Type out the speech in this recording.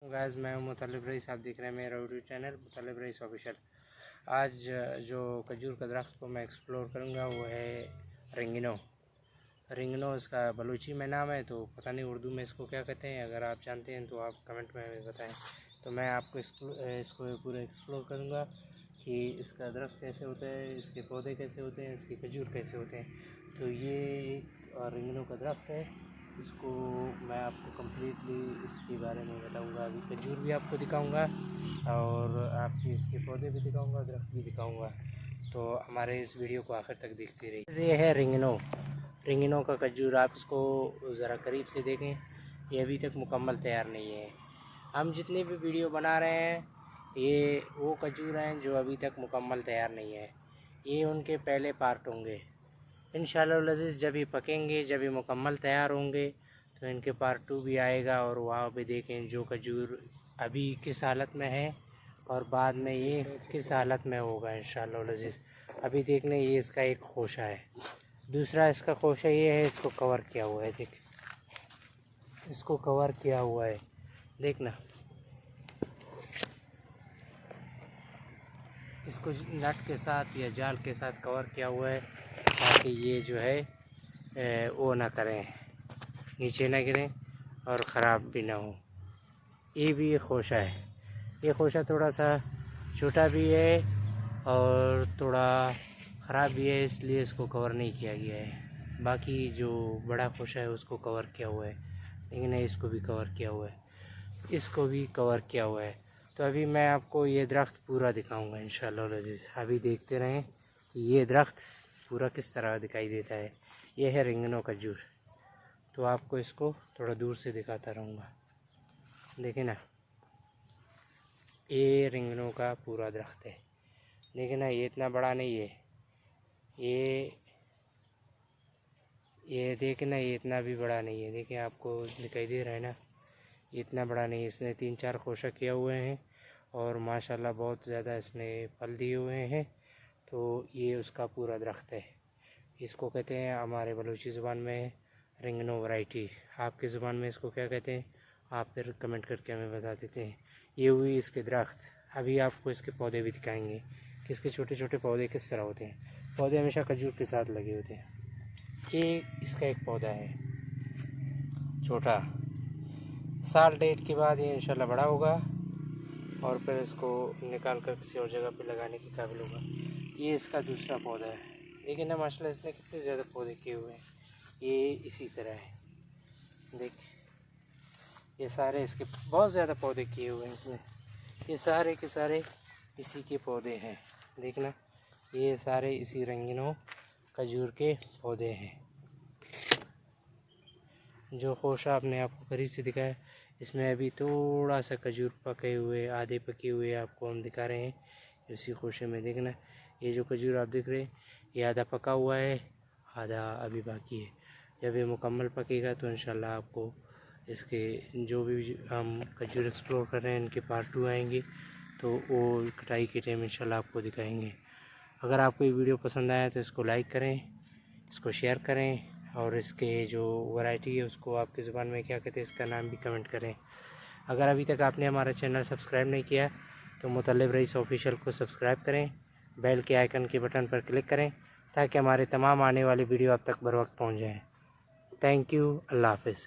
Guys मैं हूं मुतल्लिब rice. आप देख रहे हैं मेरा यूट्यूब चैनल मुतल्लिब रईस ऑफिशियल। आज जो खजूर का दरख्त को मैं एक्सप्लोर करूंगा वो है रिंगनो। रिंगनो इसका बलूची में नाम है, तो पता नहीं उर्दू में इसको क्या कहते हैं। अगर आप जानते हैं तो आप कमेंट में हमें बताएं। तो मैं आपको इसको पूरा एक्सप्लोर करूँगा कि इसका दरख्त कैसे होता है, इसके पौधे कैसे होते हैं, इसके खजूर कैसे होते हैं। तो ये एक रिंगनो का दरख्त है। इसको मैं आपको कम्प्लीटली इसके बारे में बताऊंगा। अभी खजूर भी आपको दिखाऊंगा और आपके इसके पौधे भी दिखाऊंगा, दरख्त भी दिखाऊंगा। तो हमारे इस वीडियो को आखिर तक देखते रहिए। ये है रिंगनो का खजूर। आप इसको ज़रा करीब से देखें, ये अभी तक मुकम्मल तैयार नहीं है। हम जितनी भी वीडियो बना रहे हैं ये वो खजूर हैं जो अभी तक मुकम्मल तैयार नहीं है। ये उनके पहले पार्ट होंगे। इंशाअल्लाह लज़ीज़ जब ये पकेंगे, जब ये मुकम्मल तैयार होंगे तो इनके पार्ट 2 भी आएगा और वहाँ पे देखें जो खजूर अभी किस हालत में है और बाद में ये किस हालत में होगा इंशाअल्लाह लज़ीज़। अभी देख लें, ये इसका एक खोशा है। दूसरा इसका खोशा ये है, इसको कवर किया हुआ है। देख, इसको कवर किया हुआ है, देखना। इसको नट के साथ या जाल के साथ कवर किया हुआ है ताकि ये जो है वो ना करें, नीचे ना गिरें और ख़राब भी ना हो। ये भी एक खोशा है। ये खोशा थोड़ा सा छोटा भी है और थोड़ा ख़राब भी है, इसलिए इसको कवर नहीं किया गया है। बाकी जो बड़ा खोशा है उसको कवर किया हुआ है, लेकिन इसको भी कवर किया हुआ है, इसको भी कवर किया हुआ है। तो अभी मैं आपको ये दरख्त पूरा दिखाऊंगा इंशाअल्लाह लज़ीज़। अभी देखते रहें कि ये दरख्त पूरा किस तरह दिखाई देता है। ये है रिंगनो खजूर। तो आपको इसको थोड़ा दूर से दिखाता रहूँगा। देखिए ना, ये रिंगनो का पूरा दरख्त है। देखिए ना, ये इतना बड़ा नहीं है। ये देखिए ना, ये इतना भी बड़ा नहीं है। देखिए आपको दिखाई दे रहा है ना, ये इतना बड़ा नहीं है। इसने 3-4 खोशा किए हुए हैं और माशाल्लाह बहुत ज़्यादा इसने फल दिए हुए हैं। तो ये उसका पूरा दरख्त है। इसको कहते हैं हमारे बलूची ज़ुबान में रिंगनो वैरायटी। आपकी ज़ुबान में इसको क्या कहते हैं आप फिर कमेंट करके हमें बता देते हैं। ये हुई इसके दरख्त। अभी आपको इसके पौधे भी दिखाएंगे कि इसके छोटे छोटे पौधे किस तरह होते हैं। पौधे हमेशा खजूर के साथ लगे होते हैं। ये इसका एक पौधा है छोटा, साल डेढ़ के बाद ये इंशाल्लाह बड़ा होगा और फिर इसको निकाल कर किसी और जगह पे लगाने के काबिल होगा। ये इसका दूसरा पौधा है। देखिए ना माशाल्लाह इसने कितने ज़्यादा पौधे किए हुए हैं। ये इसी तरह है, देख, ये सारे इसके बहुत ज़्यादा पौधे किए हुए हैं इसने। ये सारे के सारे इसी के पौधे हैं। देखना, ये सारे इसी रिंगनो खजूर के पौधे हैं। जो खोशा आपने आपको करीब से दिखाया, इसमें अभी थोड़ा सा खजूर पके हुए, आधे पके हुए आपको हम दिखा रहे हैं इसी खोशे में। देखना, ये जो खजूर आप देख रहे हैं ये आधा पका हुआ है, आधा अभी बाकी है। जब ये मुकम्मल पकेगा तो इंशाल्लाह आपको इसके जो भी हम खजूर एक्सप्लोर कर रहे हैं इनके पार्ट 2 आएंगे, तो वो कटाई के टाइम इंशाल्लाह आपको दिखाएंगे। अगर आपको ये वीडियो पसंद आया तो इसको लाइक करें, इसको शेयर करें और इसके जो वैरायटी है उसको आपकी ज़ुबान में क्या कहते हैं इसका नाम भी कमेंट करें। अगर अभी तक आपने हमारा चैनल सब्सक्राइब नहीं किया तो मुतल्लिब रईस ऑफिशियल को सब्सक्राइब करें, बेल के आइकन के बटन पर क्लिक करें ताकि हमारे तमाम आने वाली वीडियो आप तक बर वक्त पहुँच जाएँ। थैंक यू, अल्लाह हाफ़िज़।